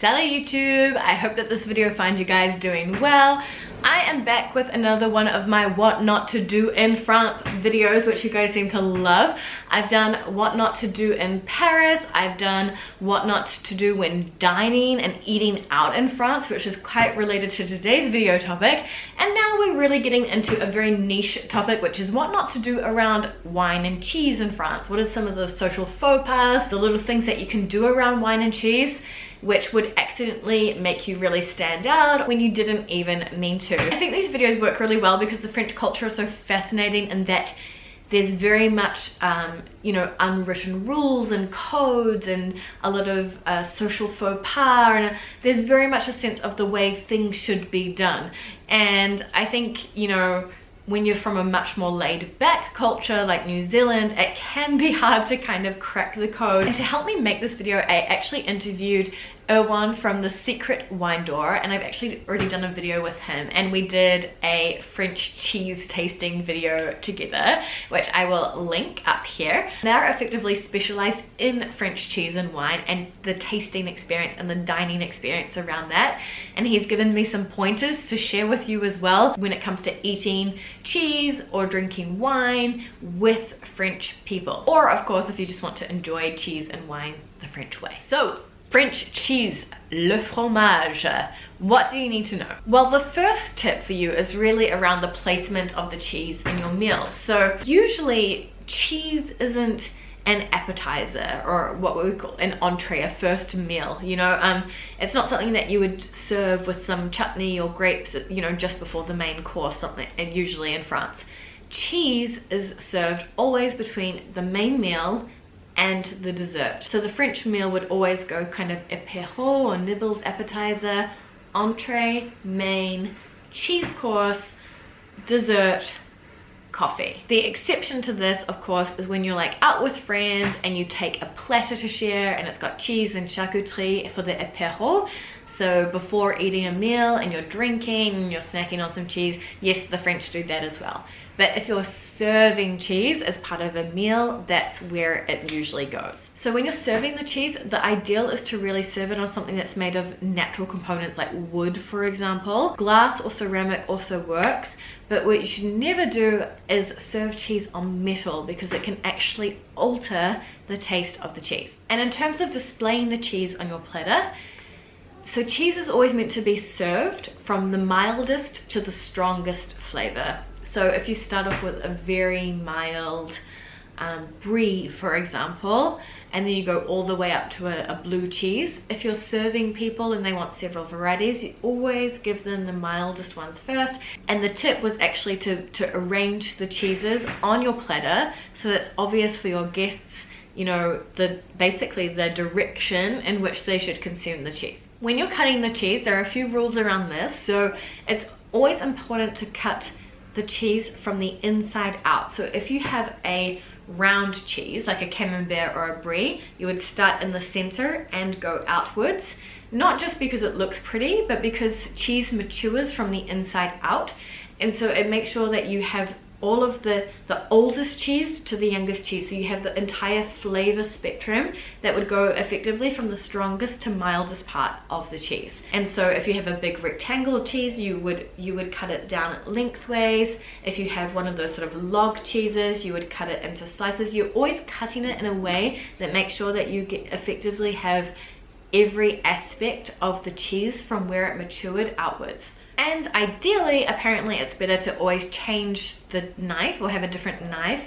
Salut YouTube! I hope that this video finds you guys doing well. I am back with another one of my what not to do in France videos, which you guys seem to love. I've done what not to do in Paris. I've done what not to do when dining and eating out in France, which is quite related to today's video topic. And now we're really getting into a very niche topic, which is what not to do around wine and cheese in France. What are some of those social faux pas, the little things that you can do around wine and cheese, which would accidentally make you really stand out when you didn't even mean to. I think these videos work really well because the French culture is so fascinating in that there's very much, you know, unwritten rules and codes and a lot of social faux pas, and there's very much a sense of the way things should be done. And I think, you know, when you're from a much more laid back culture like New Zealand, it can be hard to kind of crack the code. And to help me make this video, I actually interviewed Erwan from The Secret Wine Door, and I've actually already done a video with him, and we did a French cheese tasting video together, which I will link up here. They're effectively specialized in French cheese and wine and the tasting experience and the dining experience around that, and he's given me some pointers to share with you as well when it comes to eating cheese or drinking wine with French people, or of course if you just want to enjoy cheese and wine the French way. So French cheese, le fromage. What do you need to know? Well, the first tip for you is really around the placement of the cheese in your meal. So usually cheese isn't an appetizer or what we call an entree, a first meal, you know. It's not something that you would serve with some chutney or grapes, you know, just before the main course, something, and usually in France. Cheese is served always between the main meal and the dessert. So the French meal would always go kind of apéro or nibbles, appetizer, entree, main, cheese course, dessert, coffee. The exception to this, of course, is when you're like out with friends and you take a platter to share and it's got cheese and charcuterie for the apéro. So before eating a meal and you're drinking and you're snacking on some cheese, yes, the French do that as well. But if you're serving cheese as part of a meal, that's where it usually goes. So when you're serving the cheese, the ideal is to really serve it on something that's made of natural components like wood, for example. Glass or ceramic also works, but what you should never do is serve cheese on metal because it can actually alter the taste of the cheese. And in terms of displaying the cheese on your platter, so cheese is always meant to be served from the mildest to the strongest flavor. So if you start off with a very mild brie, for example, and then you go all the way up to a blue cheese, if you're serving people and they want several varieties, you always give them the mildest ones first. And the tip was actually to arrange the cheeses on your platter so that's obvious for your guests, you know, basically the direction in which they should consume the cheese. When you're cutting the cheese, there are a few rules around this. So it's always important to cut the cheese from the inside out. So if you have a round cheese like a camembert or a brie, you would start in the center and go outwards, not just because it looks pretty, but because cheese matures from the inside out. And so it makes sure that you have all of the oldest cheese to the youngest cheese, so you have the entire flavor spectrum that would go effectively from the strongest to mildest part of the cheese. And so if you have a big rectangle cheese, you would cut it down lengthways. If you have one of those sort of log cheeses, you would cut it into slices. You're always cutting it in a way that makes sure that you effectively have every aspect of the cheese from where it matured outwards. And ideally, apparently it's better to always change the knife or have a different knife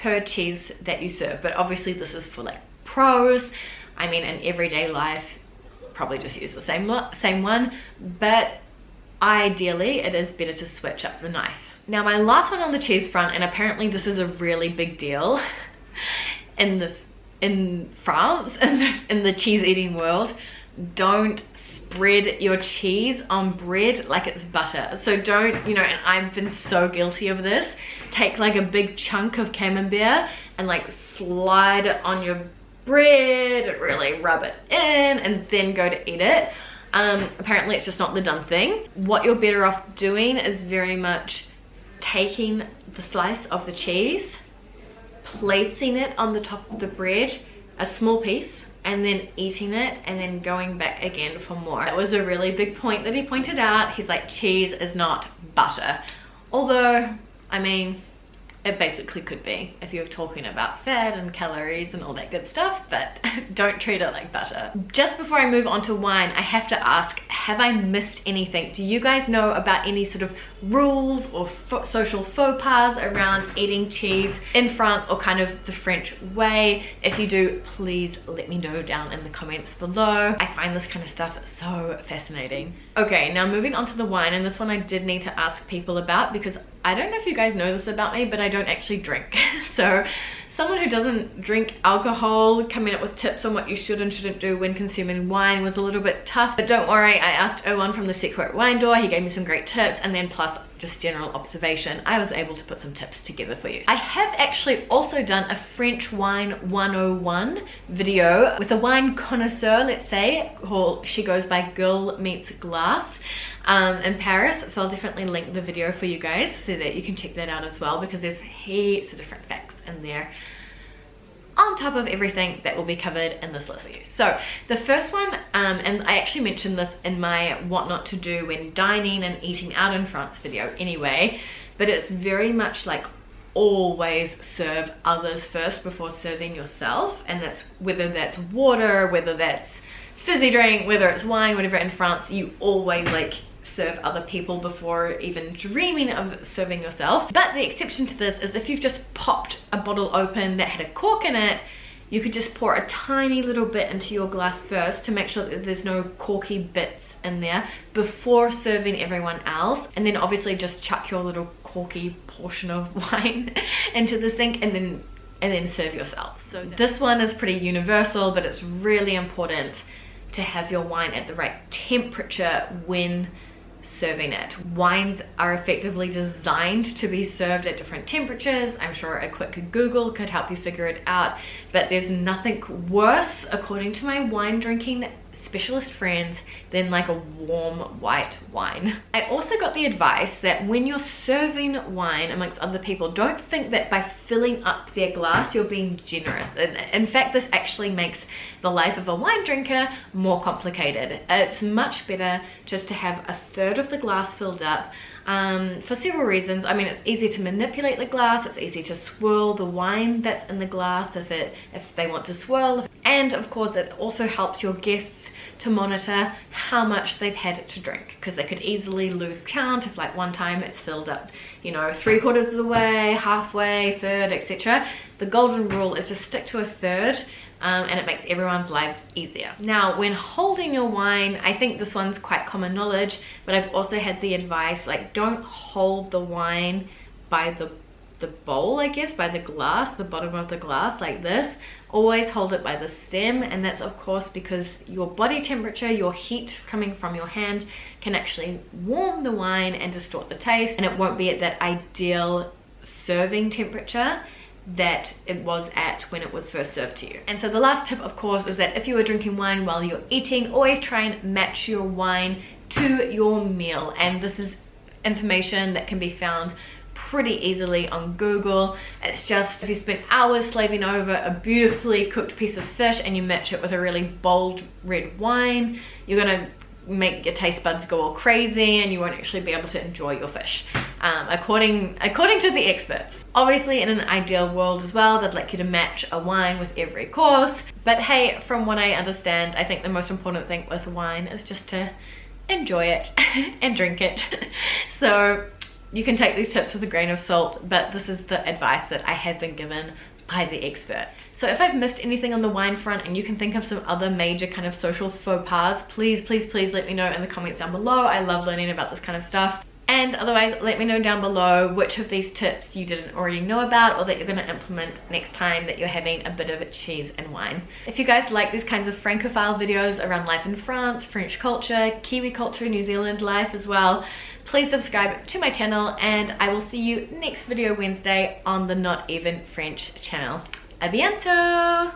per cheese that you serve. But obviously this is for like pros. I mean, in everyday life, probably just use the same one. But ideally, it is better to switch up the knife. Now, my last one on the cheese front, and apparently this is a really big deal in France, in the cheese eating world, don't spread your cheese on bread like it's butter. So don't, you know, and I've been so guilty of this, take like a big chunk of camembert and like slide it on your bread and really rub it in and then go to eat it. Apparently it's just not the done thing. What you're better off doing is very much taking the slice of the cheese, placing it on the top of the bread, a small piece, and then eating it and then going back again for more. That was a really big point that he pointed out. He's like, cheese is not butter. Although, I mean, it basically could be if you're talking about fat and calories and all that good stuff, but don't treat it like butter. Just before I move on to wine, I have to ask, have I missed anything? Do you guys know about any sort of rules or social faux pas around eating cheese in France, or kind of the French way? If you do, please let me know down in the comments below. I find this kind of stuff so fascinating. Okay, now moving on to the wine, and this one I did need to ask people about because I don't know if you guys know this about me, but I don't actually drink. So someone who doesn't drink alcohol, coming up with tips on what you should and shouldn't do when consuming wine was a little bit tough. But don't worry, I asked Owen from the Secret Wine Door. He gave me some great tips, and then plus just general observation, I was able to put some tips together for you. I have actually also done a French wine 101 video with a wine connoisseur, let's say, who she goes by Girl Meets Glass in Paris. So I'll definitely link the video for you guys so that you can check that out as well, because there's heaps of different facts in there on top of everything that will be covered in this list. So the first one, and I actually mentioned this in my what not to do when dining and eating out in France video anyway, but it's very much like always serve others first before serving yourself. And that's whether that's water, whether that's fizzy drink, whether it's wine, whatever. In France you always like serve other people before even dreaming of serving yourself. But the exception to this is if you've just popped a bottle open that had a cork in it, you could just pour a tiny little bit into your glass first to make sure that there's no corky bits in there before serving everyone else, and then obviously just chuck your little corky portion of wine into the sink and then serve yourself. So this one is pretty universal, but it's really important to have your wine at the right temperature when serving it. Wines are effectively designed to be served at different temperatures. I'm sure a quick Google could help you figure it out, but there's nothing worse, according to my wine drinking specialist friends, than like a warm white wine. I also got the advice that when you're serving wine amongst other people, don't think that by filling up their glass you're being generous. And in fact, this actually makes the life of a wine drinker more complicated. It's much better just to have a third of the glass filled up, for several reasons. I mean, it's easy to manipulate the glass, it's easy to swirl the wine that's in the glass if they want to swirl, and of course it also helps your guests to monitor how much they've had to drink, because they could easily lose count if like one time it's filled up, you know, 3/4 of the way, halfway, third, etc. The golden rule is to stick to a third, and it makes everyone's lives easier. Now, when holding your wine, I think this one's quite common knowledge, but I've also had the advice, like, don't hold the wine by the bowl, I guess, by the glass, the bottom of the glass like this. Always hold it by the stem, and that's of course because your body temperature, your heat coming from your hand, can actually warm the wine and distort the taste, and it won't be at that ideal serving temperature that it was at when it was first served to you. And so the last tip, of course, is that if you are drinking wine while you're eating, always try and match your wine to your meal. And this is information that can be found pretty easily on Google. It's just if you spend hours slaving over a beautifully cooked piece of fish and you match it with a really bold red wine, you're gonna make your taste buds go all crazy and you won't actually be able to enjoy your fish, according to the experts. Obviously, in an ideal world as well, they'd like you to match a wine with every course, but hey, from what I understand, I think the most important thing with wine is just to enjoy it and drink it. So you can take these tips with a grain of salt, but this is the advice that I have been given by the expert. So if I've missed anything on the wine front and you can think of some other major kind of social faux pas, please let me know in the comments down below. I love learning about this kind of stuff. And otherwise, let me know down below which of these tips you didn't already know about or that you're going to implement next time that you're having a bit of cheese and wine. If you guys like these kinds of Francophile videos around life in France, French culture, Kiwi culture, New Zealand life as well, please subscribe to my channel, and I will see you next video Wednesday on the Not Even French channel. A bientôt!